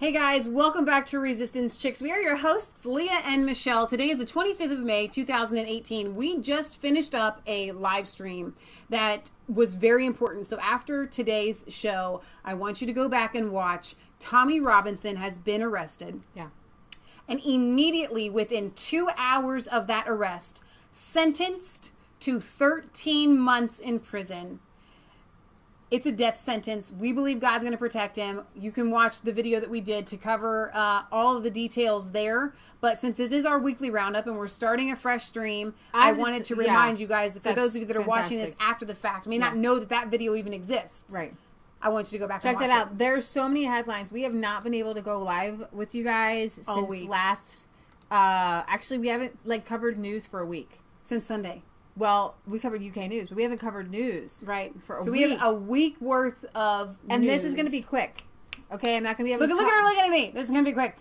Hey guys, welcome back to Resistance Chicks. We are your hosts, Leah and Michelle. Today is the 25th of May, 2018. We just finished up a live stream that was very important. So after today's show, I want you to go back and watch. Tommy Robinson has been arrested. Yeah. And immediately within 2 hours of that arrest, sentenced to 13 months in prison. It's a death sentence. We believe God's going to protect him. You can watch the video that we did to cover all of the details there. But since this is our weekly roundup and we're starting a fresh stream, I wanted to remind you guys, for those of you that are watching this after the fact, may not know that that video even exists. Right. I want you to go back and watch it. Check that out. There's so many headlines. We have not been able to go live with you guys since last... actually, we haven't covered news for a week. Since Sunday. Well, we covered UK news, but we haven't covered news. Right. For a week. So we have a week worth of and news. This is going to be quick. Okay, I'm not going to be able to Look at her looking at me. This is going to be quick.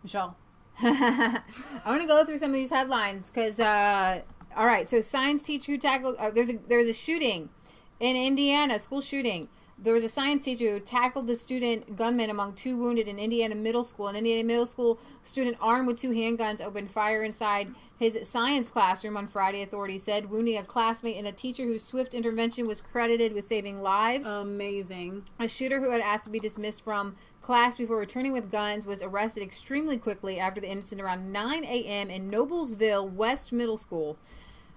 Michelle. I want to go through some of these headlines because, all right, so science teacher who tackled, there was a shooting in Indiana, school shooting. There was a science teacher who tackled the student gunman among 2 wounded in Indiana Middle School. An Indiana Middle School student armed with 2 handguns opened fire inside his science classroom on Friday, authorities said, wounding a classmate and a teacher whose swift intervention was credited with saving lives. Amazing. A shooter who had asked to be dismissed from class before returning with guns was arrested extremely quickly after the incident around 9 a.m. in Noblesville West Middle School.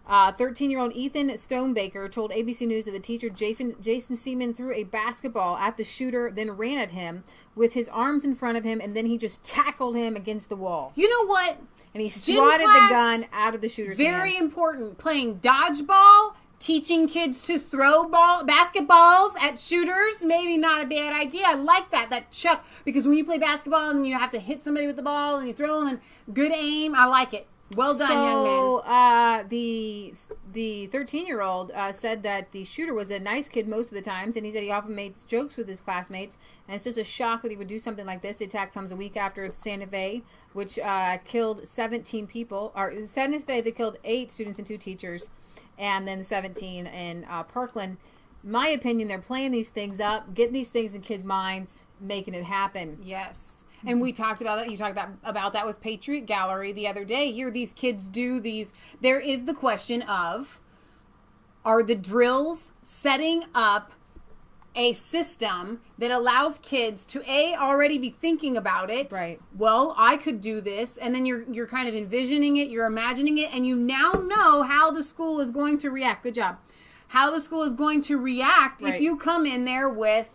13-year-old Ethan Stonebaker told ABC News that the teacher, Jason Seaman, threw a basketball at the shooter, then ran at him with his arms in front of him, and then he just tackled him against the wall. You know what? And he swatted the gun out of the shooter's hand. Very important. Playing dodgeball, teaching kids to throw basketballs at shooters, maybe not a bad idea. I like that chuck, because when you play basketball and you have to hit somebody with the ball and you throw them and good aim, I like it. Well done, young man. The 13-year-old said that the shooter was a nice kid most of the times, and he said he often made jokes with his classmates, and it's just a shock that he would do something like this. The attack comes a week after Santa Fe, which killed 17 people. Or Santa Fe, they killed 8 students and 2 teachers, and then 17 in Parkland. My opinion, they're playing these things up, getting these things in kids' minds, making it happen. Yes. And we talked about that. You talked about that with Patriot Gallery the other day. Here these kids do these. There is the question of, are the drills setting up a system that allows kids to already be thinking about it? Right. Well, I could do this. And then you're kind of envisioning it. You're imagining it. And you now know how the school is going to react. Good job. How the school is going to react if you come in there with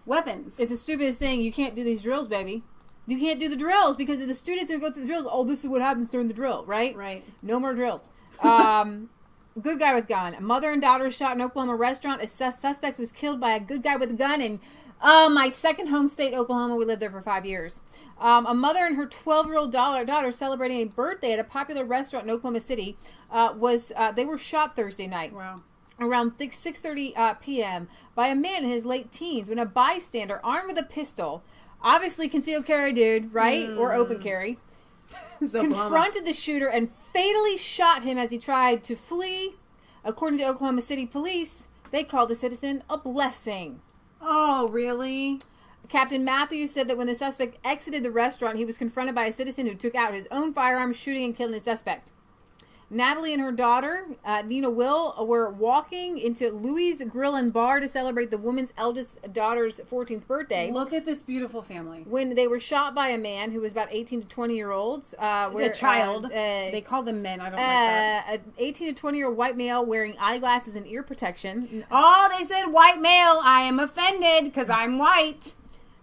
weapons. It's the stupidest thing. You can't do these drills, baby. You can't do the drills because if the students who go through the drills, this is what happens during the drill, right? Right. No more drills. Good guy with gun. A mother and daughter shot in Oklahoma restaurant. A suspect was killed by a good guy with a gun in my second home state, Oklahoma. We lived there for 5 years. A mother and her 12-year-old daughter celebrating a birthday at a popular restaurant in Oklahoma City they were shot Thursday night. Wow. Around 6:30 p.m. by a man in his late teens when a bystander armed with a pistol, obviously concealed carry dude, right? Or open carry. Confronted the shooter and fatally shot him as he tried to flee. According to Oklahoma City police, they called the citizen a blessing. Oh, really? Captain Matthews said that when the suspect exited the restaurant, he was confronted by a citizen who took out his own firearm, shooting and killing the suspect. Natalie and her daughter, Nina Will, were walking into Louis Grill and Bar to celebrate the woman's eldest daughter's 14th birthday. Look at this beautiful family. When they were shot by a man who was about 18 to 20-year-olds. A child. They call them men. I don't like that. An 18 to 20-year-old white male wearing eyeglasses and ear protection. Oh, they said white male. I am offended because I'm white.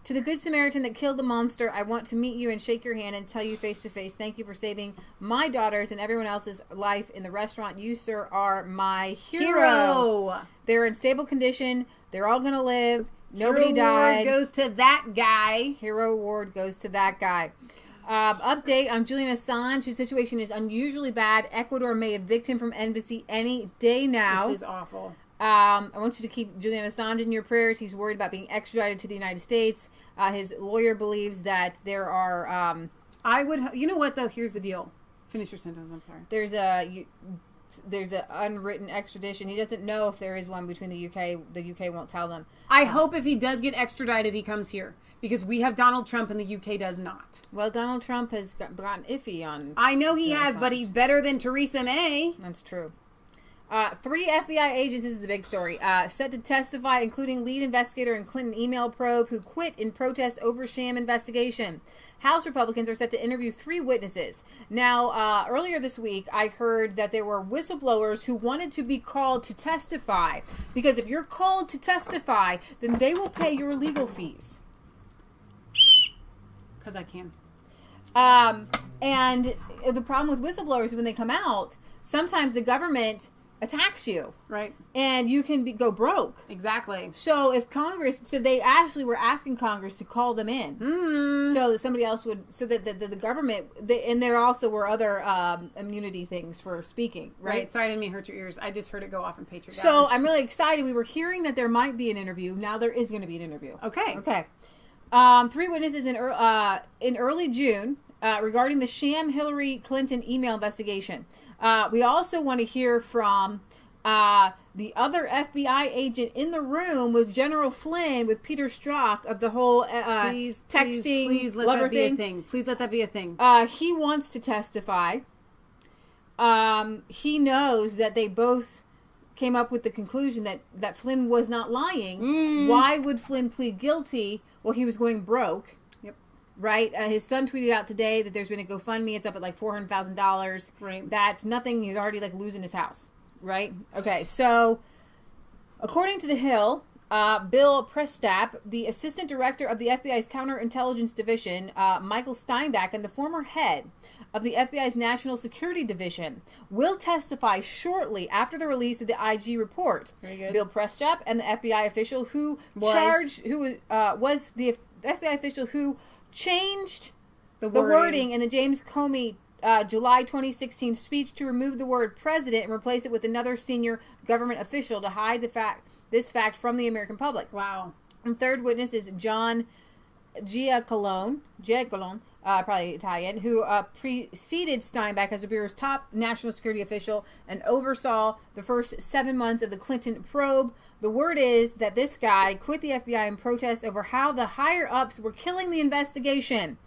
To the Good Samaritan that killed the monster, I want to meet you and shake your hand and tell you face to face, thank you for saving my daughter's and everyone else's life in the restaurant. You, sir, are my hero. They're in stable condition. They're all going to live. Nobody died. Hero award goes to that guy. Hero award goes to that guy. Update on Julian Assange, whose situation is unusually bad. Ecuador may evict him from embassy any day now. This is awful. I want you to keep Julian Assange in your prayers. He's worried about being extradited to the United States. His lawyer believes that there are... You know what, though? Here's the deal. Finish your sentence. I'm sorry. There's there's an unwritten extradition. He doesn't know if there is one between the UK. The UK won't tell them. I hope if he does get extradited, he comes here. Because we have Donald Trump and the UK does not. Well, Donald Trump has gotten iffy on... I know he has, but he's better than Theresa May. That's true. 3 FBI agents, this is the big story, set to testify, including lead investigator in Clinton email probe who quit in protest over sham investigation. House Republicans are set to interview 3 witnesses. Now, earlier this week, I heard that there were whistleblowers who wanted to be called to testify. Because if you're called to testify, then they will pay your legal fees. Because I can. And the problem with whistleblowers is when they come out, sometimes the government attacks you. Right. And you can go broke. Exactly. So if Congress, so they actually were asking Congress to call them in. So that somebody else would, so that the government, and there also were other immunity things for speaking, right? Sorry, I didn't mean to hurt your ears. I just heard it go off in Patriot. So I'm really excited. We were hearing that there might be an interview. Now there is going to be an interview. Okay. Okay. 3 witnesses in early June regarding the sham Hillary Clinton email investigation. We also want to hear from the other FBI agent in the room with General Flynn, with Peter Strzok, of the whole texting please let lover that be thing. a thing. Please let that be a thing. He wants to testify. He knows that they both came up with the conclusion that Flynn was not lying. Why would Flynn plead guilty? Well, he was going broke. Yep. Right? His son tweeted out today that there's been a GoFundMe. It's up at like $400,000. Right. That's nothing. He's already like losing his house. Right? Okay. So, according to The Hill, Bill Prestap, the assistant director of the FBI's counterintelligence division, Michael Steinbach, and the former head of the FBI's National Security Division, will testify shortly after the release of the IG report. Very good. Bill Prestap and the FBI official who was the FBI official who changed the wording in the James Comey July 2016 speech to remove the word president and replace it with another senior government official to hide this fact from the American public. Wow. And third witness is John Giacalone, probably Italian, who preceded Steinbach as the Bureau's top national security official and oversaw the first 7 months of the Clinton probe. The word is that this guy quit the FBI in protest over how the higher-ups were killing the investigation.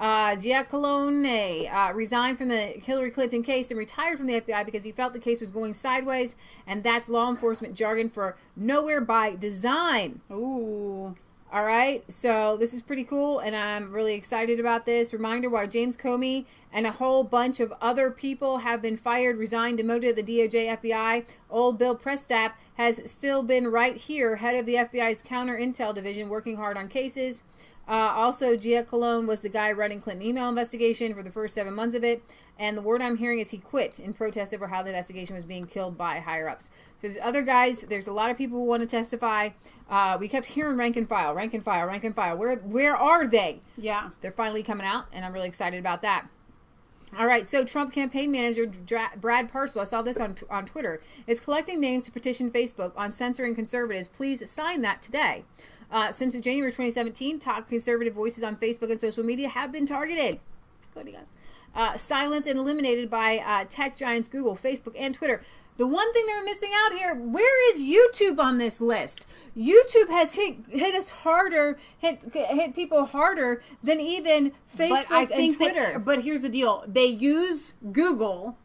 Giacalone resigned from the Hillary Clinton case and retired from the FBI because he felt the case was going sideways, and that's law enforcement jargon for nowhere by design. Ooh. All right, so this is pretty cool, and I'm really excited about this. Reminder why James Comey and a whole bunch of other people have been fired, resigned, demoted to the DOJ, FBI. Old Bill Prestap has still been right here, head of the FBI's counter intel division, working hard on cases. Also, Giacalone was the guy running Clinton email investigation for the first 7 months of it. And the word I'm hearing is he quit in protest over how the investigation was being killed by higher-ups. So there's other guys. There's a lot of people who want to testify. We kept hearing rank and file. Where are they? Yeah. They're finally coming out, and I'm really excited about that. All right, so Trump campaign manager Brad Parscale, I saw this on Twitter, is collecting names to petition Facebook on censoring conservatives. Please sign that today. Since January 2017, top conservative voices on Facebook and social media have been targeted. Good, guys. Silenced and eliminated by tech giants Google, Facebook, and Twitter. The one thing they're missing out here, where is YouTube on this list? YouTube has hit us harder, hit people harder than even Facebook and Twitter. But here's the deal. They use Google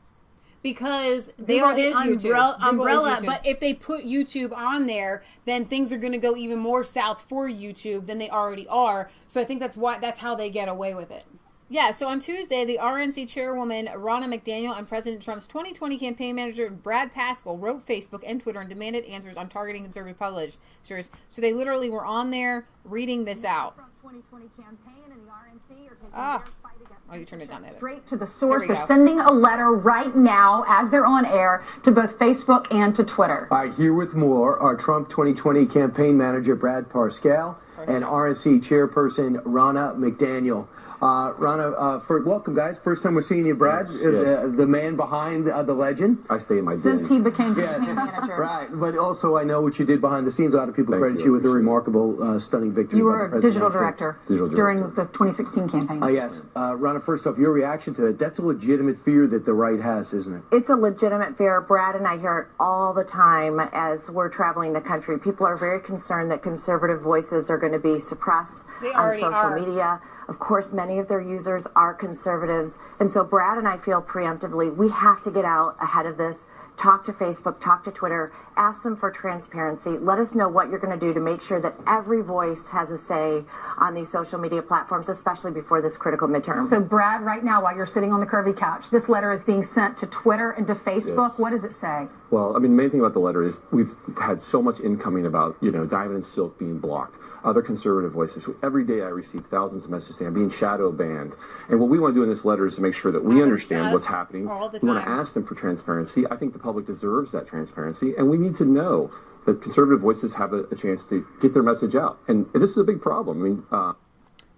because they Google are the is umbrella. YouTube. But if they put YouTube on there, then things are going to go even more south for YouTube than they already are. So I think that's how they get away with it. Yeah, so on Tuesday, the RNC chairwoman Ronna McDaniel and President Trump's 2020 campaign manager Brad Parscale wrote Facebook and Twitter and demanded answers on targeting conservative publishers. So they literally were on there reading this out. 2020 campaign and the RNC are taking their fight against you turned it down there. Straight to the source. They're sending a letter right now as they're on air to both Facebook and to Twitter. All right, here with more are Trump 2020 campaign manager Brad Parscale and RNC chairperson Ronna McDaniel. Rana, welcome, guys. First time we're seeing you, Brad, Yes. The man behind the legend. I stay in my Since den. he became campaign manager. Right, but also I know what you did behind the scenes. A lot of people Thank credit you, you with a appreciate it. remarkable, stunning victory. You by were the a president. digital director during the 2016 campaign. Yes. Rana, first off, your reaction to that. That's a legitimate fear that the right has, isn't it? It's a legitimate fear. Brad and I hear it all the time as we're traveling the country. People are very concerned that conservative voices are going to be suppressed on social media. Of course, many of their users are conservatives. And so Brad and I feel preemptively, we have to get out ahead of this. Talk to Facebook, talk to Twitter, ask them for transparency. Let us know what you're going to do to make sure that every voice has a say on these social media platforms, especially before this critical midterm. So, Brad, right now, while you're sitting on the curvy couch, this letter is being sent to Twitter and to Facebook. Yes. What does it say? Well, I mean, the main thing about the letter is we've had so much incoming about, Diamond and Silk being blocked. Other conservative voices. Every day I receive thousands of messages saying I'm being shadow banned. And what we want to do in this letter is to make sure that we understand what's happening. We want to ask them for transparency. I think the public deserves that transparency. And we need to know that conservative voices have a chance to get their message out. And this is a big problem. I mean,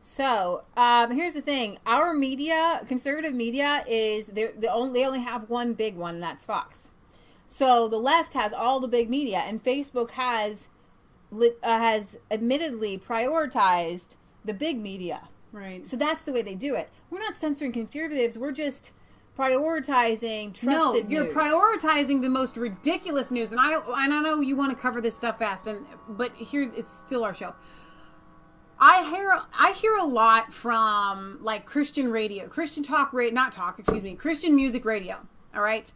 So, here's the thing. Our media, conservative media, they only have one big one, and that's Fox. So the left has all the big media, and Facebook has admittedly prioritized the big media. Right. So that's the way they do it. We're not censoring conservatives. We're just prioritizing trusted news. You're prioritizing the most ridiculous news. And I know you want to cover this stuff fast, but it's still our show. I hear a lot from like Christian radio, Christian music radio. All right.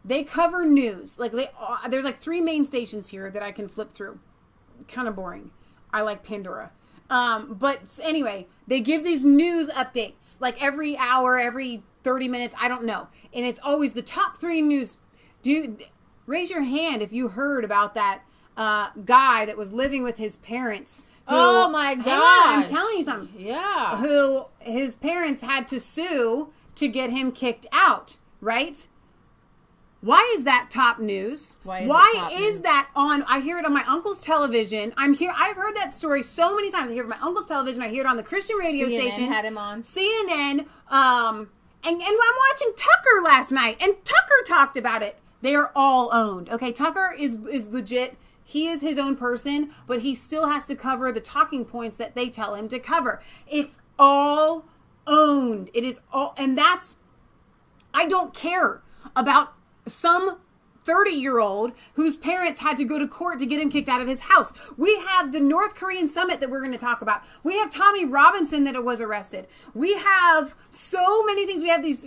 They cover news. Like there's like 3 main stations here that I can flip through. Kind of boring. I like Pandora. But anyway, they give these news updates like every hour, every 30 minutes. I don't know. And it's always the top 3 news. Dude, raise your hand if you heard about that guy that was living with his parents. Oh my God. I'm telling you something. Yeah. Who his parents had to sue to get him kicked out, right? Why is that top news? Why is that on? I hear it on my uncle's television. I've heard that story so many times. I hear it on my uncle's television. I hear it on the Christian radio station. CNN had him on. CNN. And I'm watching Tucker last night, and Tucker talked about it. They are all owned. Okay, Tucker is legit. He is his own person, but he still has to cover the talking points that they tell him to cover. It's all owned. It is all, and I don't care about some 30-year-old whose parents had to go to court to get him kicked out of his house. We have the North Korean summit that we're going to talk about. We have Tommy Robinson that was arrested. We have so many things. We have these,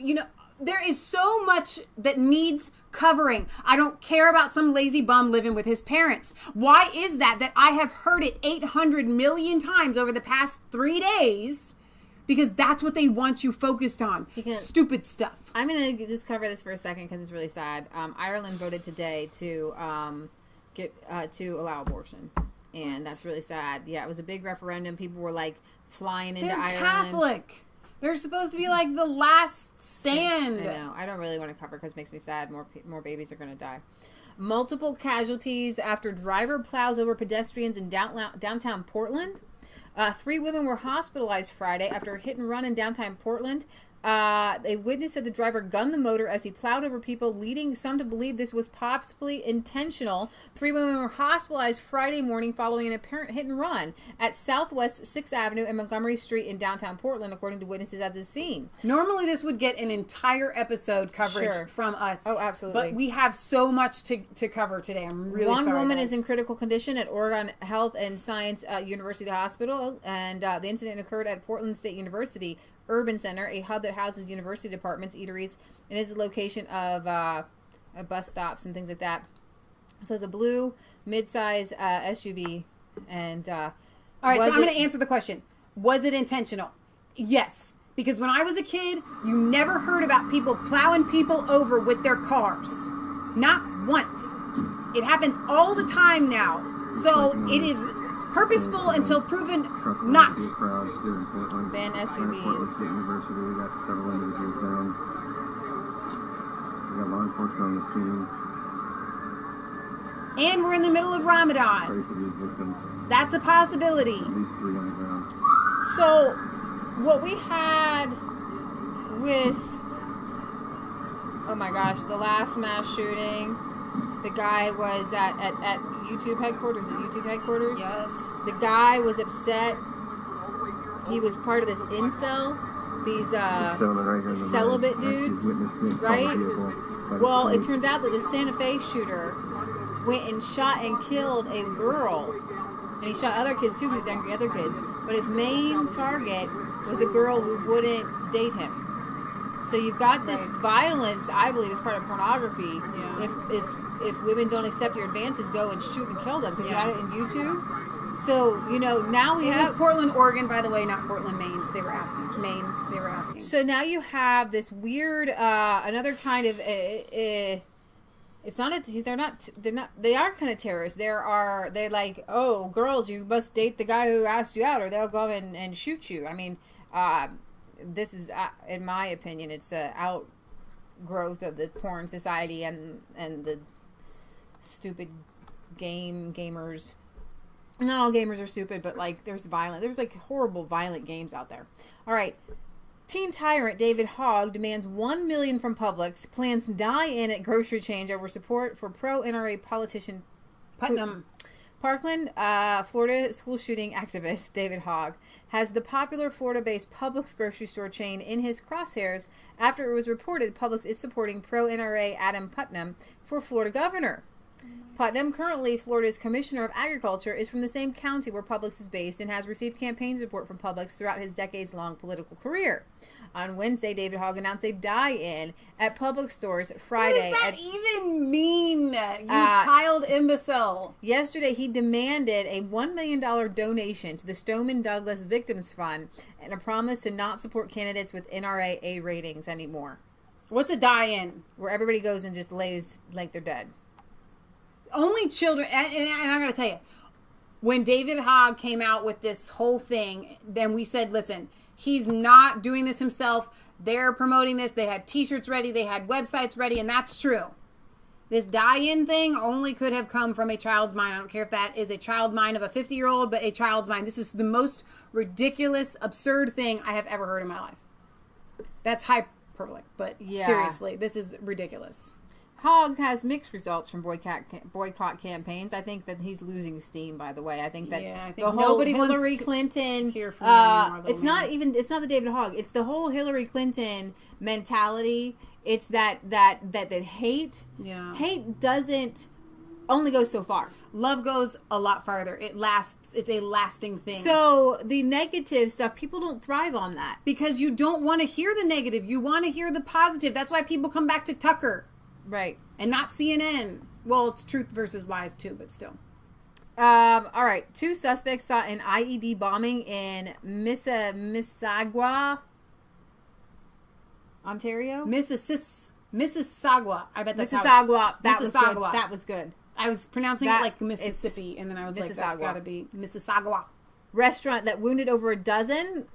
there is so much that needs covering. I don't care about some lazy bum living with his parents. Why is that I have heard it 800 million times over the past 3 days? Because that's what they want you focused on. Stupid stuff. I'm going to just cover this for a second because it's really sad. Ireland voted today to allow abortion. And that's really sad. Yeah, it was a big referendum. People were like flying into Ireland. They're Catholic. They're supposed to be like the last stand. I know. I don't really want to cover because it makes me sad. More babies are going to die. Multiple casualties after driver plows over pedestrians in downtown Portland. 3 women were hospitalized Friday after a hit and run in downtown Portland. A witness said the driver gunned the motor as he plowed over people, leading some to believe this was possibly intentional. 3 women were hospitalized Friday morning following an apparent hit and run at Southwest 6th Avenue and Montgomery Street in downtown Portland, according to witnesses at the scene. Normally this would get an entire episode coverage from us. Oh, absolutely. But we have so much to cover today. I'm really sorry. One woman is in critical condition at Oregon Health and Science University Hospital, and the incident occurred at Portland State University Urban Center, a hub that houses university departments, eateries, and is the location of bus stops and things like that. So it's a blue mid-size SUV. And all right, so I'm going to answer the question. Was it intentional? Yes. Because when I was a kid, you never heard about people plowing people over with their cars. Not once. It happens all the time now. So it is purposeful until proven not. Ban SUVs. University, we got several individuals down. We got law enforcement on the scene. And we're in the middle of Ramadan. Pray for these victims. That's a possibility. At least 3 on the ground. So what we had with, oh my gosh, the last mass shooting, the guy was at YouTube headquarters. Yes. The guy was upset. He was part of this incel. These celibate dudes, right? Well, it turns out that the Santa Fe shooter went and shot and killed a girl. And he shot other kids too, because he's angry at other kids. But his main target was a girl who wouldn't date him. So you've got this violence, I believe, is part of pornography. Yeah. If women don't accept your advances, go and shoot and kill them, because you had it in YouTube. So, now we have... It was Portland, Oregon, by the way, not Portland, Maine. They were asking. So now you have this weird, another kind of... it's not they are kind of terrorists. They're like, oh, girls, you must date the guy who asked you out, or they'll go and shoot you. I mean, this is, in my opinion, it's an outgrowth of the porn society and the stupid gamers. Not all gamers are stupid, but like there's like horrible violent games out there. All right. Teen tyrant David Hogg demands $1 million from Publix, plans die-in at grocery chain over support for pro-NRA politician Putnam. Parkland, Florida school shooting activist David Hogg has the popular Florida-based Publix grocery store chain in his crosshairs after it was reported Publix is supporting pro-NRA Adam Putnam for Florida governor. Putnam, currently Florida's Commissioner of Agriculture, is from the same county where Publix is based and has received campaign support from Publix throughout his decades-long political career. On Wednesday, David Hogg announced a die-in at Publix stores Friday. What does that even mean, you child imbecile? Yesterday, he demanded a $1 million donation to the Stoneman Douglas Victims Fund and a promise to not support candidates with NRA A ratings anymore. What's a die-in? Where everybody goes and just lays like they're dead. Only children, and I'm going to tell you, when David Hogg came out with this whole thing, then we said, listen, he's not doing this himself. They're promoting this. They had t-shirts ready. They had websites ready, and that's true. This die-in thing only could have come from a child's mind. I don't care if that is a child mind of a 50-year-old, but a child's mind. This is the most ridiculous, absurd thing I have ever heard in my life. That's hyperbolic, but seriously, this is ridiculous. Hogg has mixed results from boycott campaigns. I think that he's losing steam, by the way. I think that the whole Hillary Clinton, hear from anymore, it's not the David Hogg. It's the whole Hillary Clinton mentality. It's that hate. Yeah. Hate doesn't only go so far. Love goes a lot farther. It lasts. It's a lasting thing. So the negative stuff, people don't thrive on that. Because you don't want to hear the negative. You want to hear the positive. That's why people come back to Tucker. Right. And not CNN. Well, it's truth versus lies too, but still. All right. 2 suspects saw an IED bombing in Mississauga, Ontario. Mississauga. I bet that's Mississauga. That was good. I was pronouncing it like Mississippi, and then I was like, that's got to be Mississauga. Restaurant that wounded over a dozen.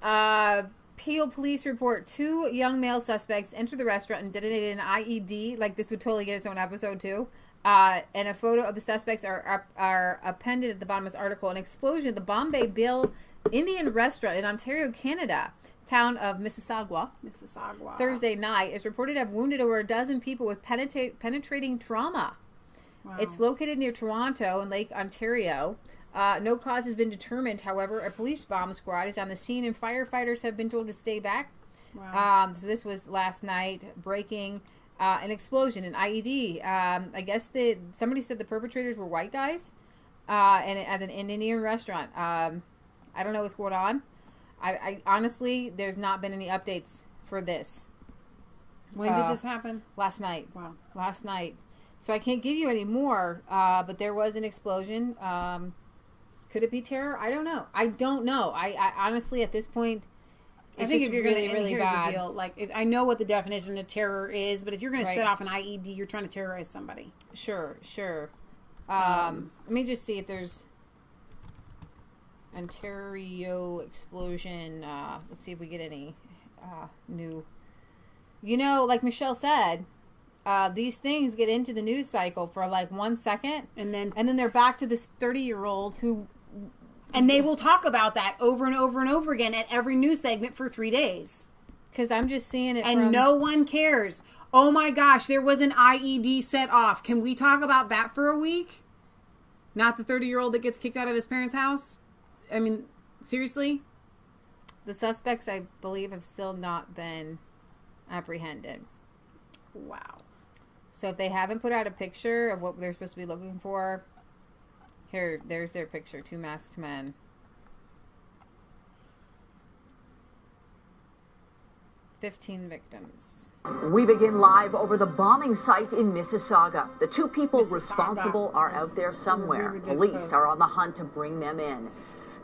Peel police report 2 young male suspects entered the restaurant and detonated an IED. Like, this would totally get its own episode too. And a photo of the suspects are appended at the bottom of this article. An explosion at the Bombay Bill Indian restaurant in Ontario, Canada, town of Mississauga, Thursday night, is reported to have wounded over a dozen people with penetrating trauma. Wow. It's located near Toronto in Lake Ontario. No cause has been determined. However, a police bomb squad is on the scene and firefighters have been told to stay back. Wow. So this was last night, breaking an explosion, an IED. I guess somebody said the perpetrators were white guys and at an Indian restaurant. I don't know what's going on. I honestly, there's not been any updates for this. When did this happen? Last night. Wow. Last night. So I can't give you any more, but there was an explosion. Could it be terror? I don't know. I honestly, at this point, I think if you're going to, here's the deal. Like, I know what the definition of terror is, but if you're going to set off an IED, you're trying to terrorize somebody. Sure. Let me just see if there's Ontario explosion. Let's see if we get any new. Like Michelle said, these things get into the news cycle for like 1 second, and then they're back to this 30-year-old who And they will talk about that over and over and over again at every news segment for 3 days. Because I'm just seeing it and no one cares. Oh my gosh, there was an IED set off. Can we talk about that for a week? Not the 30-year-old that gets kicked out of his parents' house? I mean, seriously? The suspects, I believe, have still not been apprehended. Wow. So if they haven't put out a picture of what they're supposed to be looking for, there's their picture, 2 masked men. $15 victims. We begin live over the bombing site in Mississauga. The 2 people responsible are out there somewhere. Police are on the hunt to bring them in.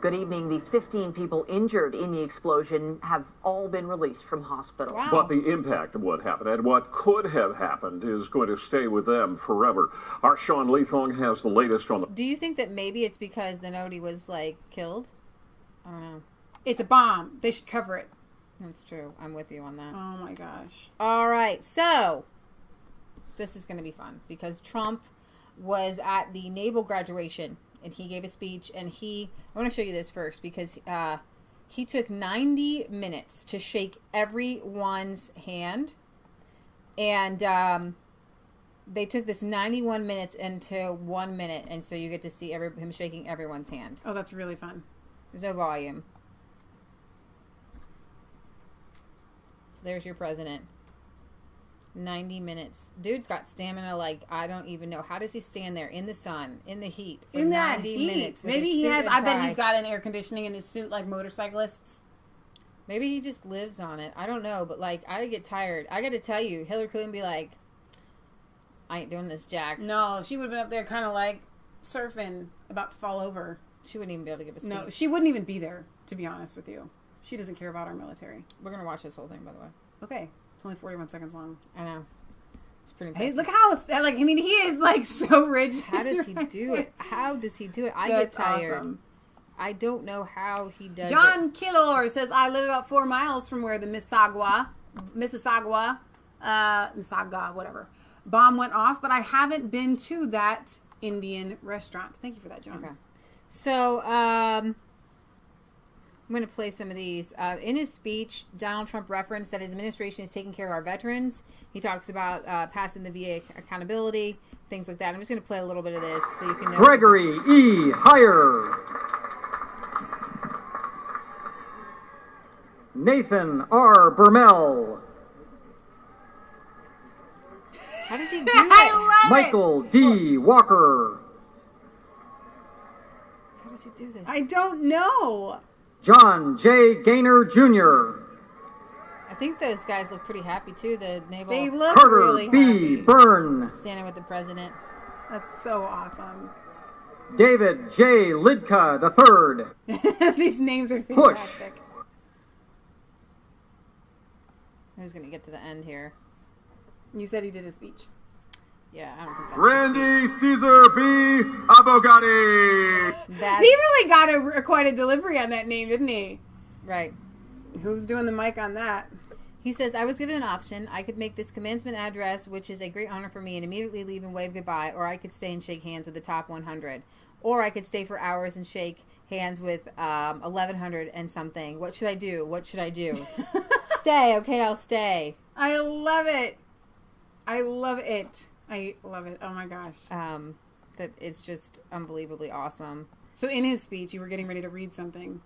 Good evening. The 15 people injured in the explosion have all been released from hospital. Wow. But the impact of what happened and what could have happened is going to stay with them forever. Our Sean Leathong has the latest on the... Do you think that maybe it's because the nobody was, like, killed? I don't know. It's a bomb. They should cover it. That's true. I'm with you on that. Oh my gosh. All right. So, this is going to be fun because Trump was at the naval graduation and he gave a speech and I want to show you this first because he took 90 minutes to shake everyone's hand and they took this 91 minutes into 1 minute and so you get to see him shaking everyone's hand. Oh, that's really fun. There's no volume. There's your president. 90 minutes. Dude's got stamina like I don't even know. How does he stand there in the sun, in the heat for in 90 that heat. minutes? Maybe he has. I bet he's got an air conditioning in his suit like motorcyclists. Maybe he just lives on it. I don't know, but like I get tired. I got to tell you, Hillary Clinton be like, I ain't doing this, Jack. No, she would have been up there kind of like surfing, about to fall over. She wouldn't even be able to give a speech. No, she wouldn't even be there, to be honest with you. She doesn't care about our military. We're going to watch this whole thing, by the way. Okay. It's only 41 seconds long. I know. It's pretty impressive. Hey, look how, like, I mean, he is, like, so rich. How does he do it? How does he do it? I get tired. Awesome. I don't know how he does John it. Killor says, I live about 4 miles from where the Mississauga, whatever, bomb went off, but I haven't been to that Indian restaurant. Thank you for that, John. Okay. So, I'm going to play some of these. In his speech, Donald Trump referenced that his administration is taking care of our veterans. He talks about passing the VA accountability, things like that. I'm just going to play a little bit of this so you can know. Gregory E. Heyer. Nathan R. Bermel. How does he do I it? love Michael D. Walker. How does he do this? I don't know. John J. Gaynor Jr. I think those guys look pretty happy too. The naval They look Carter really B. happy. Byrne. standing with the president. That's so awesome. David J. Lidka III. These names are fantastic. Who's going to get to the end here? You said he did his speech. Yeah, I don't think that's Randy his speech. Caesar B. Abogati. That's He really got quite a delivery on that name, didn't he? right. Who's doing the mic on that? He says, I was given an option. I could make this commencement address, which is a great honor for me, and immediately leave and wave goodbye, or I could stay and shake hands with the top 100. Or I could stay for hours and shake hands with 1,100 and something. What should I do? What should I do? Stay. Okay, I'll stay. I love it. I love it. I love it. Oh my gosh. That it's just unbelievably awesome. So in his speech, you were getting ready to read something.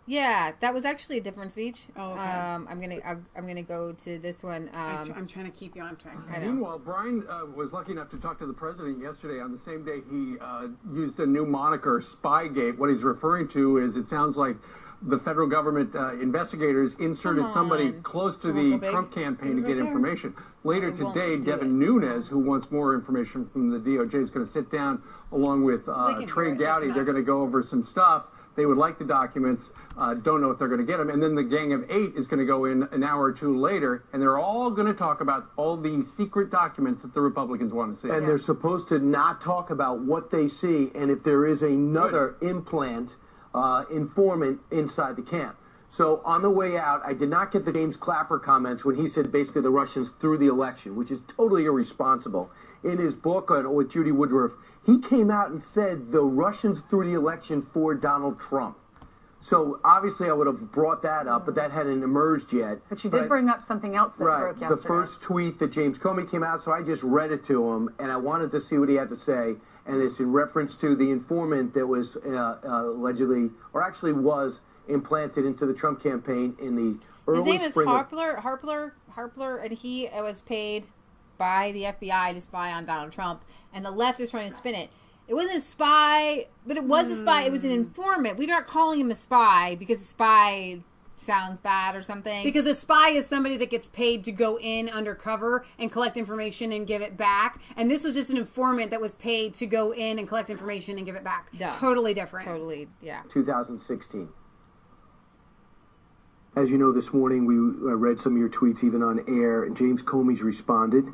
Yeah, that was actually a different speech. Oh, okay. I'm gonna go to this one. I'm trying to keep you on track. I know. Meanwhile, Brian was lucky enough to talk to the president yesterday. On the same day, he used a new moniker, Spygate. What he's referring to is, it sounds like the federal government investigators inserted somebody close to the Trump campaign to get information. Later today, Devin Nunes, who wants more information from the DOJ, is going to sit down along with Trey Gowdy. They're going to go over some stuff. They would like the documents, don't know if they're going to get them. And then the Gang of Eight is going to go in an hour or two later, and they're all going to talk about all the secret documents that the Republicans want to see. And they're supposed to not talk about what they see and if there is another informant inside the camp. So on the way out, I did not get the James Clapper comments when he said basically the Russians threw the election, which is totally irresponsible. In his book with Judy Woodruff, He came out and said the Russians threw the election for Donald Trump. So obviously I would have brought that up, but that hadn't emerged yet. But you did bring up something else that broke yesterday. The first tweet that James Comey came out, so I just read it to him, and I wanted to see what he had to say. And it's in reference to the informant that was allegedly, or actually was, implanted into the Trump campaign in the early spring. His name is Harpler, and he was paid by the FBI to spy on Donald Trump, and the left is trying to spin it. It wasn't a spy, but it was a spy. It was an informant. We're not calling him a spy because a spy sounds bad or something. Because a spy is somebody that gets paid to go in undercover and collect information and give it back. And this was just an informant that was paid to go in and collect information and give it back. Duh. Totally different. Totally, yeah. 2016. As you know, this morning we read some of your tweets even on air, and James Comey's responded.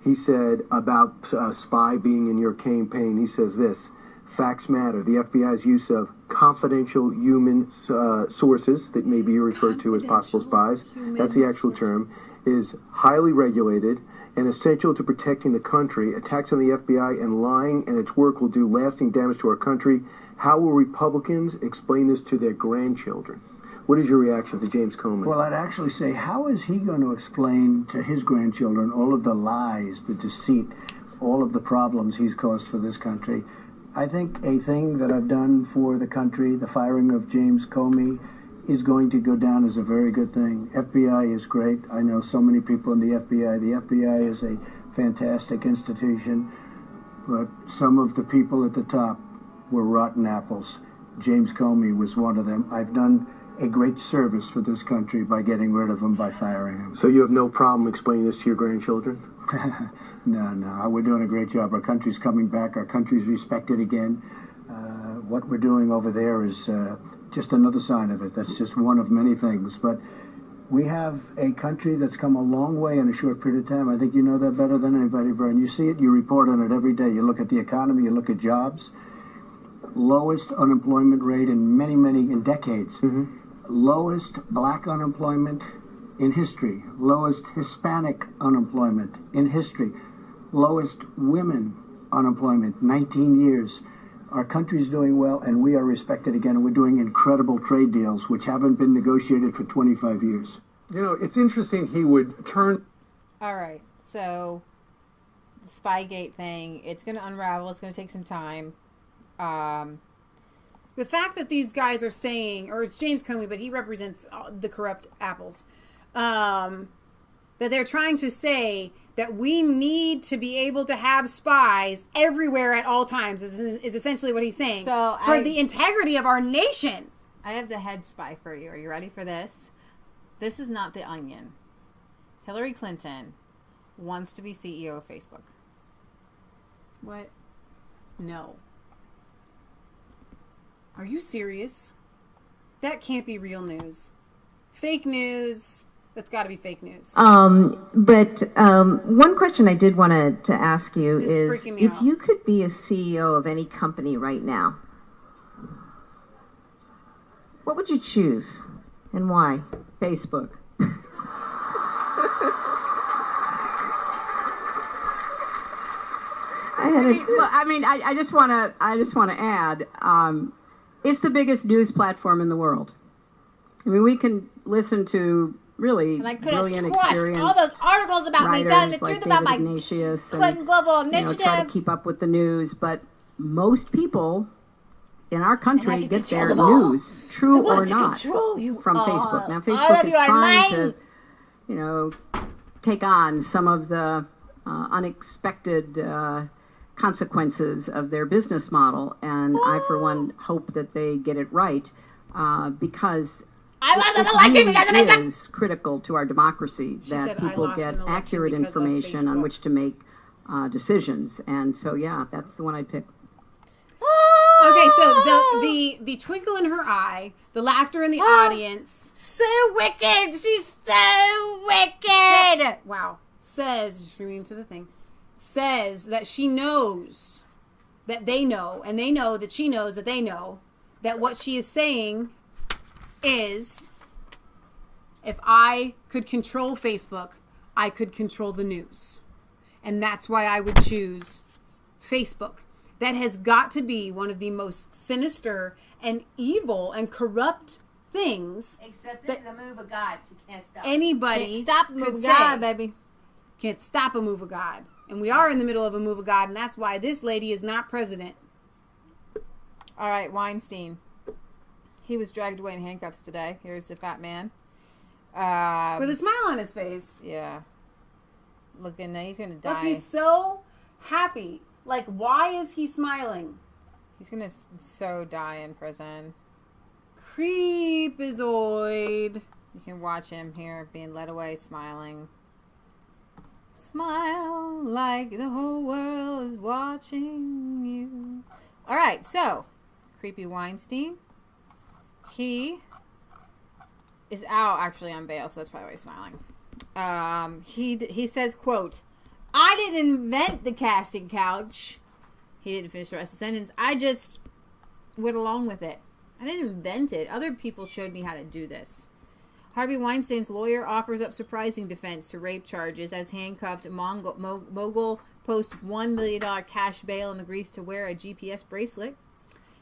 He said about a spy being in your campaign, he says this: facts matter. The FBI's use of confidential human sources that may be referred to as possible spies, that's the actual term, is highly regulated and essential to protecting the country. Attacks on the FBI and lying and its work will do lasting damage to our country. How will Republicans explain this to their grandchildren? What is your reaction to James Comey? Well, I'd actually say, how is he going to explain to his grandchildren all of the lies, the deceit, all of the problems he's caused for this country? I think a thing that I've done for the country, the firing of James Comey, is going to go down as a very good thing. FBI is great. I know so many people in the FBI. The FBI is a fantastic institution, but some of the people at the top were rotten apples. James Comey was one of them. I've done a great service for this country by getting rid of him, by firing him. So you have no problem explaining this to your grandchildren? No, we're doing a great job. Our country's coming back. Our country's respected again. What we're doing over there is just another sign of it. That's just one of many things. But we have a country that's come a long way in a short period of time. I think you know that better than anybody, Brian. You see it, you report on it every day. You look at the economy, you look at jobs. Lowest unemployment rate in decades. Mm-hmm. Lowest black unemployment in history, lowest Hispanic unemployment in history, lowest women unemployment, 19 years. Our country's doing well, and we are respected again, and we're doing incredible trade deals, which haven't been negotiated for 25 years. You know, it's interesting he would turn... All right, so the Spygate thing, it's going to unravel. It's going to take some time. The fact that these guys are saying, or it's James Comey, but he represents the corrupt apples, that they're trying to say that we need to be able to have spies everywhere at all times is essentially what he's saying. So for the integrity of our nation. I have the head spy for you. Are you ready for this? This is not The Onion. Hillary Clinton wants to be CEO of Facebook. What? No. Are you serious? That can't be real news. Fake news. That's got to be fake news. But one question I did want to ask you is, if you could be a CEO of any company right now, what would you choose and why? Facebook. I just want to add, it's the biggest news platform in the world. I mean, we can listen to really brilliant, experienced all those articles about me, done the truth about my Clinton Global Initiative. Try to keep up with the news, but most people in our country get their news, true or not, from Facebook. Now, Facebook is trying to, take on some of the unexpected consequences of their business model, and I, for one, hope that they get it right, because it is critical to our democay that people get accurate information on which to make decisions. And so, yeah, that's the one I'd pick. Okay, so the twinkle in her eye, the laughter in the audience. So wicked! She's so wicked! Wow. Says, screaming to the thing, says that she knows that they know, and they know that she knows that they know, that what she is saying is, if I could control Facebook, I could control the news. And that's why I would choose Facebook. that has got to be one of the most sinister and evil and corrupt things. Except this is a move of God. She can't stop. Anybody can't stop a move of God, baby. Can't stop a move of God. And we are in the middle of a move of God, and that's why this lady is not president. All right, Weinstein. He was dragged away in handcuffs today. Here's the fat man. With a smile on his face. Yeah. Looking, he's going to die. Look, he's so happy. Like, why is he smiling? He's going to so die in prison. Creepazoid. You can watch him here being led away, smiling. Smile like the whole world is watching you. All right, so, creepy Weinstein. He is out actually on bail, so that's probably why he's smiling. He says, quote, I didn't invent the casting couch. He didn't finish the rest of the sentence. I just went along with it. I didn't invent it. Other people showed me how to do this. Harvey Weinstein's lawyer offers up surprising defense to rape charges as handcuffed mogul posts $1 million cash bail and agrees to wear a GPS bracelet.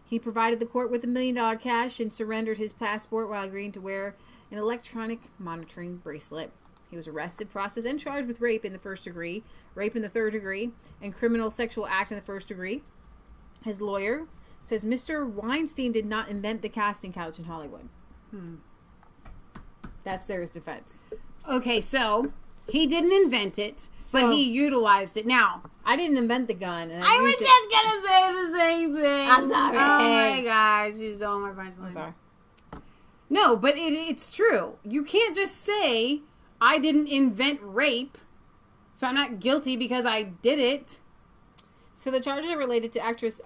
He provided the court with $1 million cash and surrendered his passport while agreeing to wear an electronic monitoring bracelet. He was arrested, processed, and charged with rape in the first degree, rape in the third degree, and criminal sexual act in the first degree. His lawyer says Mr. Weinstein did not invent the casting couch in Hollywood. That's their defense. Okay, so he didn't invent it, but he utilized it. Now, I didn't invent the gun. And I was just going to say the same thing. I'm sorry. Oh my gosh, you stole my punchline. I'm sorry. No, but it's true. You can't just say, I didn't invent rape, so I'm not guilty because I did it. So the charges are related to actress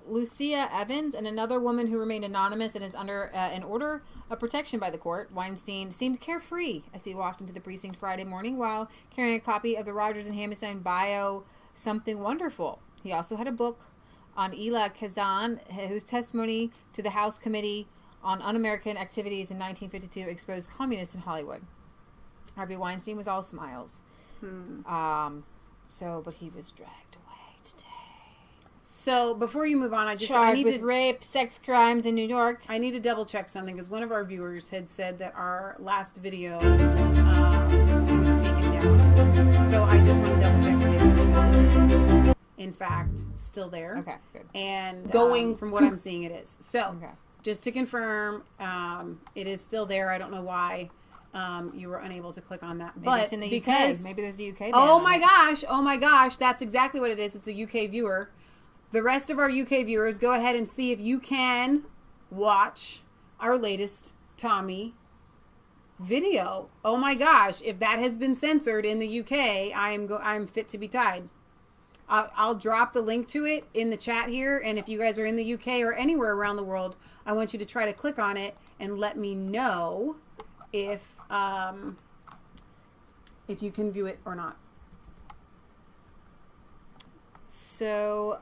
Lucia Evans and another woman who remained anonymous and is under an order of protection by the court. Weinstein seemed carefree as he walked into the precinct Friday morning while carrying a copy of the Rodgers and Hammerstein bio, Something Wonderful. He also had a book on Ela Kazan, whose testimony to the House Committee on Un-American Activities in 1952 exposed communists in Hollywood. Harvey Weinstein was all smiles. But he was dragged away today. So before you move on, I need with rape, sex crimes in New York. I need to double check something because one of our viewers had said that our last video was taken down. So I just want to double check to make sure that it is, in fact, still there. Okay, good. And going from what I'm seeing, it is. So just to confirm, it is still there. I don't know why. You were unable to click on that. Maybe it's in the UK. Maybe there's a UK ban. Oh my gosh, that's exactly what it is. It's a UK viewer. The rest of our UK viewers, go ahead and see if you can watch our latest Tommy video. Oh my gosh, if that has been censored in the UK, I'm fit to be tied. I'll drop the link to it in the chat here, and if you guys are in the UK or anywhere around the world, I want you to try to click on it and let me know if you can view it or not. So,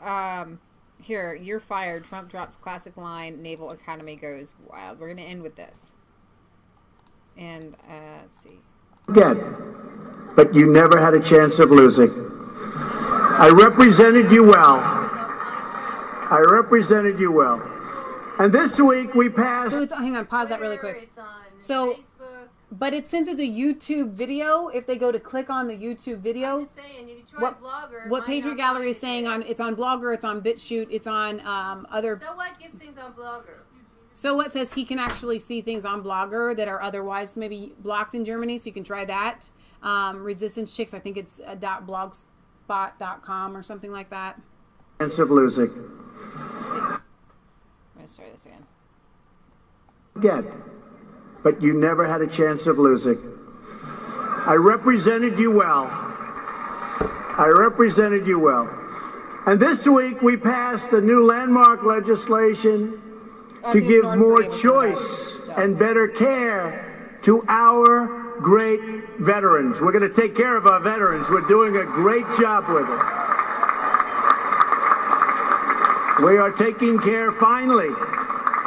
here, you're fired. Trump drops classic line. Naval Academy goes wild. We're going to end with this. And, let's see. Again, but you never had a chance of losing. I represented you well. And this week we passed... So hang on, pause that really quick. So... But since it's a YouTube video, if they go to click on the YouTube video, I'm just saying, you can try Blogger. What Patriot Gallery is saying it's on Blogger, it's on BitChute, it's on other. So what gets things on Blogger? So what says he can actually see things on Blogger that are otherwise maybe blocked in Germany, so you can try that. Resistance Chicks, I think it's .blogspot.com or something like that. Chance of losing. Let's see. I'm going to try this again. Again. But you never had a chance of losing. I represented you well. And this week we passed the new landmark legislation to give more choice and better care to our great veterans. We're going to take care of our veterans. We're doing a great job with it. We are taking care, finally.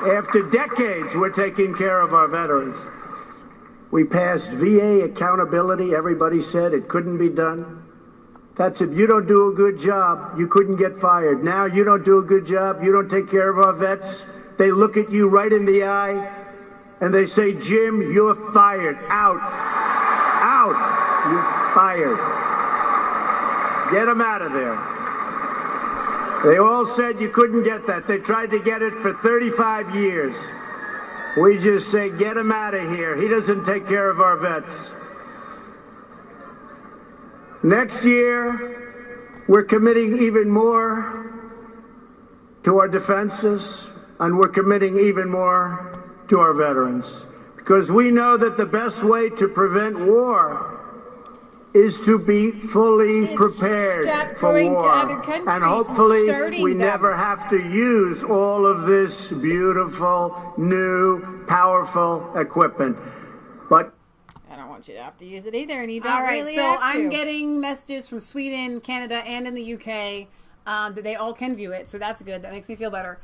After decades, we're taking care of our veterans. We passed VA accountability. Everybody said it couldn't be done. That's if you don't do a good job, you couldn't get fired. Now you don't do a good job, you don't take care of our vets. They look at you right in the eye and they say, Jim, you're fired. Out. Out. You're fired. Get them out of there. They all said you couldn't get that. They tried to get it for 35 years. We just say, get him out of here. He doesn't take care of our vets. Next year, we're committing even more to our defenses, and we're committing even more to our veterans. Because we know that the best way to prevent war is to be fully prepared for war. And hopefully we never have to use all of this beautiful, new, powerful equipment. But I don't want you to have to use it either, and you don't all right, really so have to. I'm getting messages from Sweden, Canada, and in the UK that they all can view it, so that's good. That makes me feel better.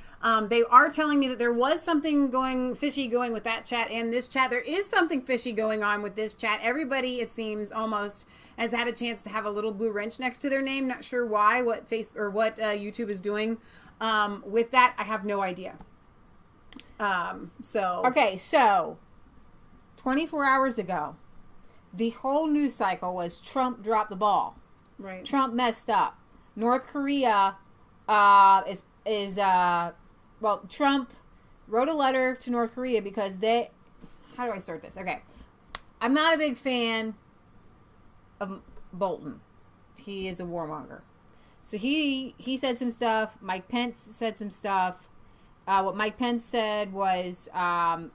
They are telling me that there was something fishy going with that chat and this chat. There is something fishy going on with this chat. Everybody, it seems, almost has had a chance to have a little blue wrench next to their name. Not sure why, what YouTube is doing with that. I have no idea. Okay, so 24 hours ago, the whole news cycle was Trump dropped the ball. Right. Trump messed up. North Korea Trump wrote a letter to North Korea because how do I start this? Okay. I'm not a big fan of Bolton. He is a warmonger. So he said some stuff. Mike Pence said some stuff. What Mike Pence said was,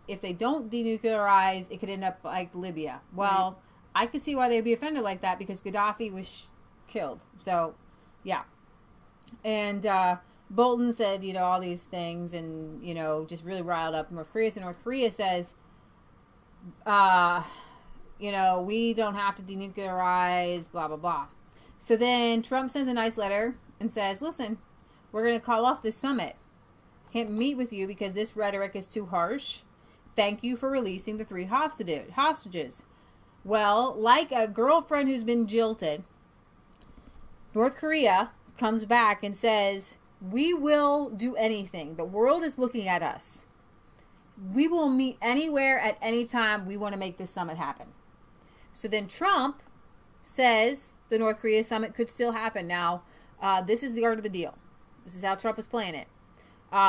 if they don't denuclearize, it could end up like Libya. Well, I could see why they'd be offended like that because Gaddafi was killed. So, yeah. And Bolton said, all these things and, just really riled up North Korea. So North Korea says, we don't have to denuclearize, blah, blah, blah. So then Trump sends a nice letter and says, listen, we're going to call off this summit. Can't meet with you because this rhetoric is too harsh. Thank you for releasing the 3 hostages. Well, like a girlfriend who's been jilted, North Korea comes back and says, we will do anything. The world is looking at us. We will meet anywhere at any time. We want to make this summit happen. So then Trump says the North Korea summit could still happen. Now, this is the art of the deal. This is how Trump is playing it.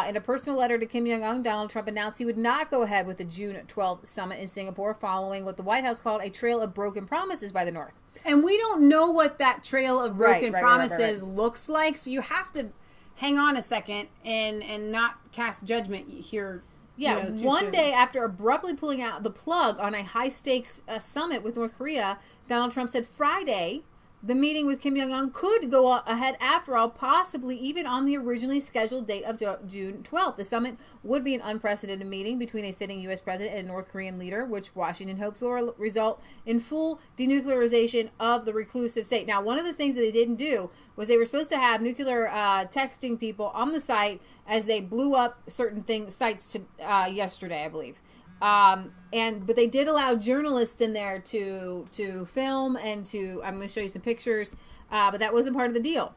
In a personal letter to Kim Jong-un, Donald Trump announced he would not go ahead with the June 12th summit in Singapore following what the White House called a trail of broken promises by the North. And we don't know what that trail of broken promises looks like, so you have to hang on a second and not cast judgment here. Yeah, one day after abruptly pulling out the plug on a high-stakes summit with North Korea, Donald Trump said Friday the meeting with Kim Jong-un could go ahead after all, possibly even on the originally scheduled date of June 12th. The summit would be an unprecedented meeting between a sitting U.S. president and a North Korean leader, which Washington hopes will result in full denuclearization of the reclusive state. Now, one of the things that they didn't do was they were supposed to have nuclear texting people on the site as they blew up certain sites yesterday, I believe. But they did allow journalists in there to film and I'm going to show you some pictures, but that wasn't part of the deal.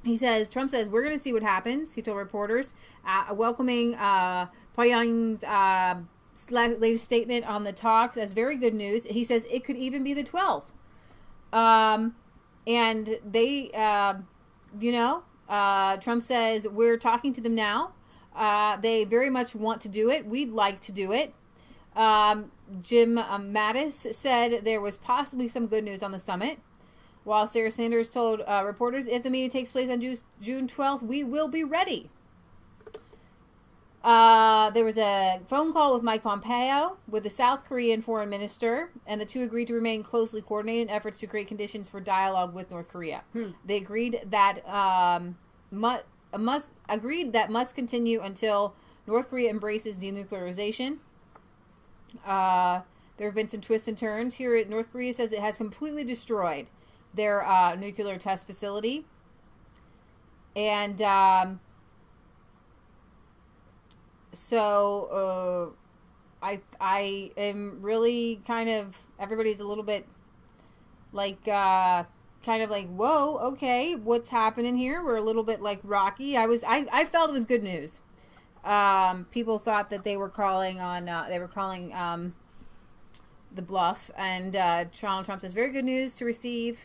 Trump says, we're going to see what happens, he told reporters, welcoming Pyongyang's latest statement on the talks as very good news. He says it could even be the 12th. And they, Trump says, we're talking to them now. They very much want to do it. We'd like to do it. Jim Mattis said there was possibly some good news on the summit, while Sarah Sanders told reporters, if the meeting takes place on June 12th, we will be ready. There was a phone call with Mike Pompeo with the South Korean foreign minister, and the two agreed to remain closely coordinated in efforts to create conditions for dialogue with North Korea. They agreed that must continue until North Korea embraces denuclearization. There have been some twists and turns here. North Korea says it has completely destroyed their nuclear test facility, and so I am really kind of, everybody's a little bit like kind of like, whoa, okay, what's happening here? We're a little bit like rocky. I felt it was good news. People thought that they were calling the bluff, and Donald Trump says, very good news to receive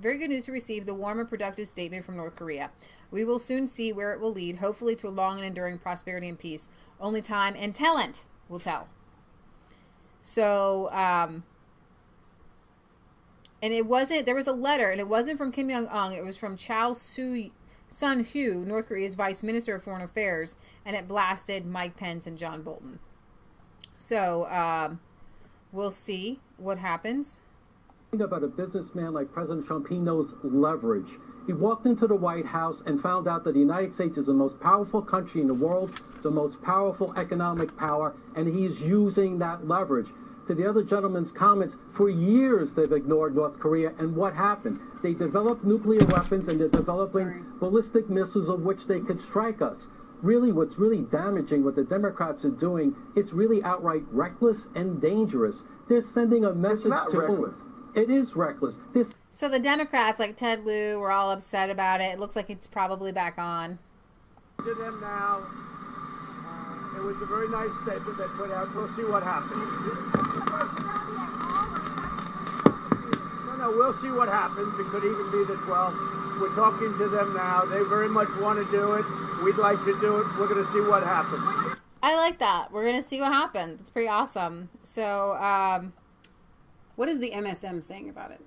the warm and productive statement from North Korea. We will soon see where it will lead, hopefully to a long and enduring prosperity and peace. Only time and talent will tell. So, and there was a letter, and it wasn't from Kim Jong-un, it was from Sun-Hu, North Korea's Vice Minister of Foreign Affairs, and it blasted Mike Pence and John Bolton. So, we'll see what happens. About a businessman like President Trump, he knows leverage. He walked into the White House and found out that the United States is the most powerful country in the world, the most powerful economic power, and he's using that leverage. To the other gentleman's comments, for years they've ignored North Korea, and what happened? They developed nuclear weapons, and they're developing ballistic missiles of which they could strike us. Really, what's really damaging, what the Democrats are doing, it's really outright reckless and dangerous. They're sending a message to reckless. It is reckless. So the Democrats, like Ted Lieu, were all upset about it. It looks like it's probably back on. To them now. It was a very nice statement they put out. We'll see what happens. No, we'll see what happens. It could even be that, well, we're talking to them now. They very much want to do it. We'd like to do it. We're going to see what happens. I like that. We're going to see what happens. It's pretty awesome. So, what is the MSM saying about it?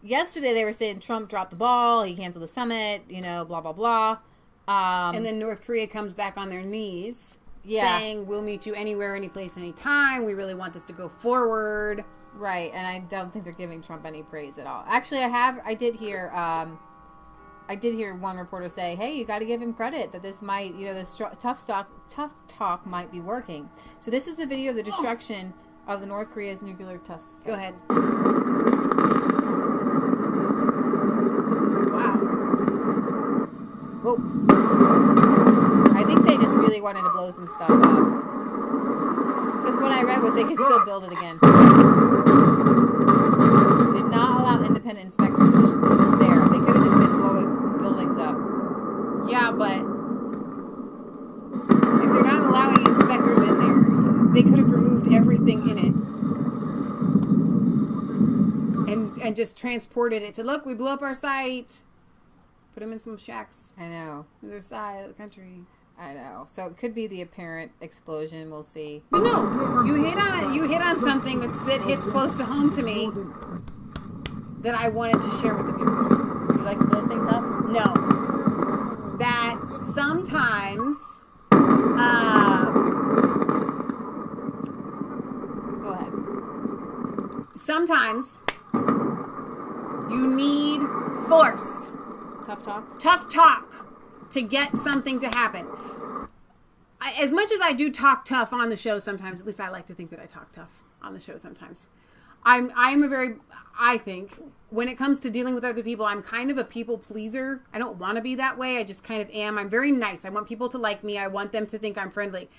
Yesterday they were saying Trump dropped the ball, he canceled the summit, blah, blah, blah. And then North Korea comes back on their knees saying, we'll meet you anywhere, any place, any time. We really want this to go forward. Right, and I don't think they're giving Trump any praise at all. Actually, I did hear one reporter say, hey, you got to give him credit that this might, this tough talk might be working. So this is the video of the destruction of the North Korea's nuclear tests. Go ahead. Wow. Whoa. I think they just really wanted to blow some stuff up. Because what I read was they could still build it again. Did not allow independent inspectors to there. They could have just been blowing buildings up. Yeah, but if they're not allowing inspectors in there, they could have removed everything in it and just transported it. Said, look, we blew up our site. Put them in some shacks. I know. On the other side of the country. I know. So it could be the apparent explosion. We'll see. But no, you hit on it. You hit on something that hits close to home to me that I wanted to share with the viewers. You like to blow things up? No. That sometimes... Go ahead. Sometimes you need force. Tough talk? Tough talk to get something to happen. As much as I do talk tough on the show sometimes, at least I like to think that I talk tough on the show sometimes. I think when it comes to dealing with other people, I'm kind of a people pleaser. I don't want to be that way. I just kind of am. I'm very nice. I want people to like me. I want them to think I'm friendly.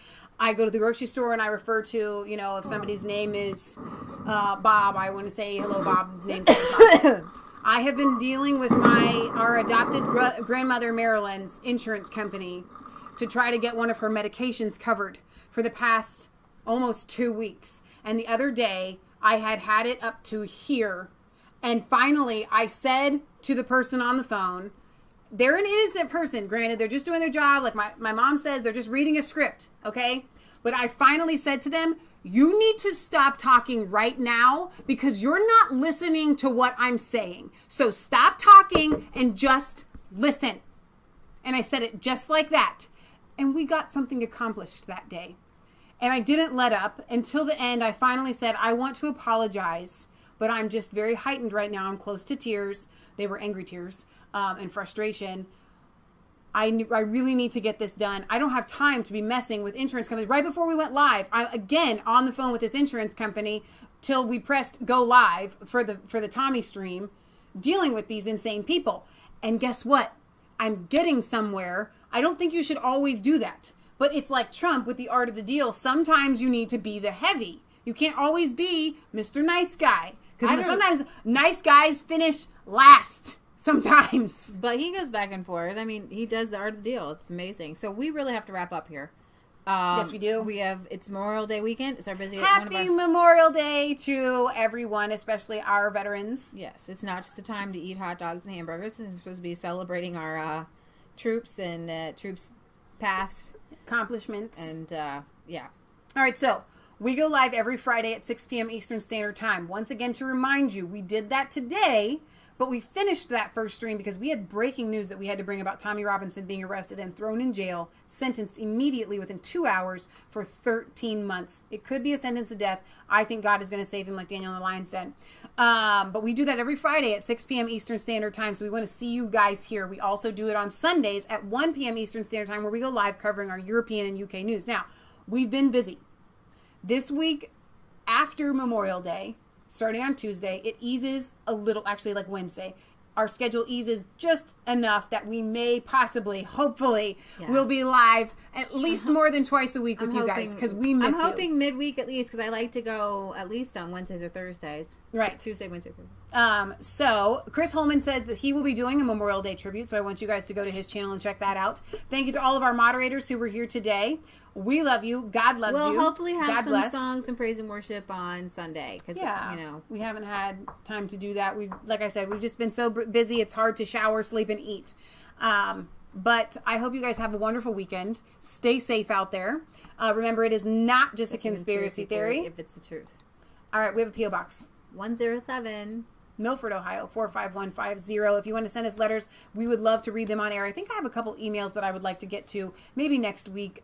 I go to the grocery store and I refer to, if somebody's name is Bob, I want to say, hello, Bob. Name's Bob. I have been dealing with our adopted grandmother, Marilyn's insurance company to try to get one of her medications covered for the past almost 2 weeks. And the other day, I had it up to here. And finally, I said to the person on the phone, they're an innocent person. Granted, they're just doing their job. Like my mom says, they're just reading a script, okay? But I finally said to them, you need to stop talking right now because you're not listening to what I'm saying. So stop talking and just listen. And I said it just like that. And we got something accomplished that day. And I didn't let up until the end. I finally said, I want to apologize, but I'm just very heightened right now. I'm close to tears. They were angry tears and frustration. I really need to get this done. I don't have time to be messing with insurance companies. Right before we went live, I'm again on the phone with this insurance company till we pressed go live for the Tommy stream, dealing with these insane people. And guess what? I'm getting somewhere. I don't think you should always do that. But it's like Trump with the art of the deal. Sometimes you need to be the heavy. You can't always be Mr. Nice Guy. Because sometimes nice guys finish last. Sometimes. But he goes back and forth. I mean, he does the art of the deal. It's amazing. So we really have to wrap up here. Yes, we do. It's Memorial Day weekend. It's our busiest. Happy Memorial Day to everyone, especially our veterans. Yes, it's not just a time to eat hot dogs and hamburgers. It's supposed to be celebrating our troops and troops past accomplishments. And yeah. All right, so we go live every Friday at 6 p.m. Eastern Standard Time. Once again, to remind you, we did that today. But we finished that first stream because we had breaking news that we had to bring about Tommy Robinson being arrested and thrown in jail, sentenced immediately within 2 hours for 13 months. It could be a sentence of death. I think God is going to save him like Daniel in the lion's den. But we do that every Friday at 6 p.m. Eastern Standard Time. So we want to see you guys here. We also do it on Sundays at 1 p.m. Eastern Standard Time where we go live covering our European and UK news. Now, we've been busy. This week after Memorial Day, starting on Tuesday, it eases a little, actually like Wednesday. Our schedule eases just enough that we may possibly, hopefully, we'll be live at least more than twice a week with you guys because we miss you. I'm hoping midweek at least because I like to go at least on Wednesdays or Thursdays. Right. Tuesday, Wednesday, Thursday. So Chris Holman said that he will be doing a Memorial Day tribute, so I want you guys to go to his channel and check that out. Thank you to all of our moderators who were here today. We love you. God loves you. We'll hopefully have God some bless. Songs and praise and worship on Sunday because we haven't had time to do that. Like I said, we've just been so busy. It's hard to shower, sleep, and eat. But I hope you guys have a wonderful weekend. Stay safe out there. Remember, it is not just a conspiracy theory. If it's the truth. All right, we have a P.O. Box. 107. Milford, Ohio, 45150. If you want to send us letters, we would love to read them on air. I think I have a couple emails that I would like to get to. Maybe next week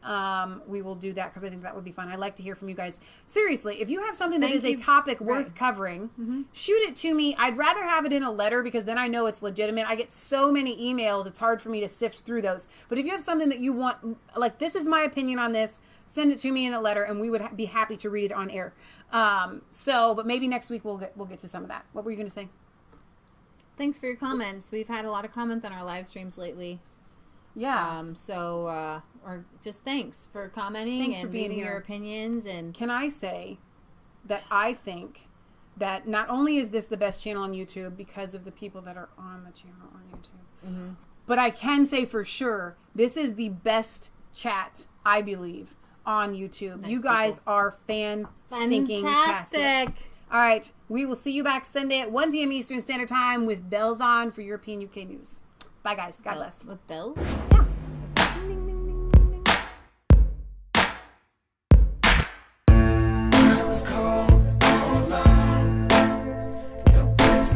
we will do that because I think that would be fun. I like to hear from you guys. Seriously, if you have something that is a topic worth covering, shoot it to me. I'd rather have it in a letter because then I know it's legitimate. I get so many emails, it's hard for me to sift through those. But if you have something that you want, like this is my opinion on this, send it to me in a letter and we would be happy to read it on air. But maybe next week we'll get to some of that. What were you going to say? Thanks for your comments. We've had a lot of comments on our live streams lately. Yeah. Or just thanks for commenting. Thanks and for being leaving here. Your opinions. And can I say that I think that not only is this the best channel on YouTube because of the people that are on the channel on YouTube, but I can say for sure this is the best chat, I believe, on YouTube. You guys are fan-stinking-tastic. All right. We will see you back Sunday at 1 p.m. Eastern Standard Time with bells on for European UK news. Bye, guys. God bless. With bells? Yeah. I was cold all alone. No place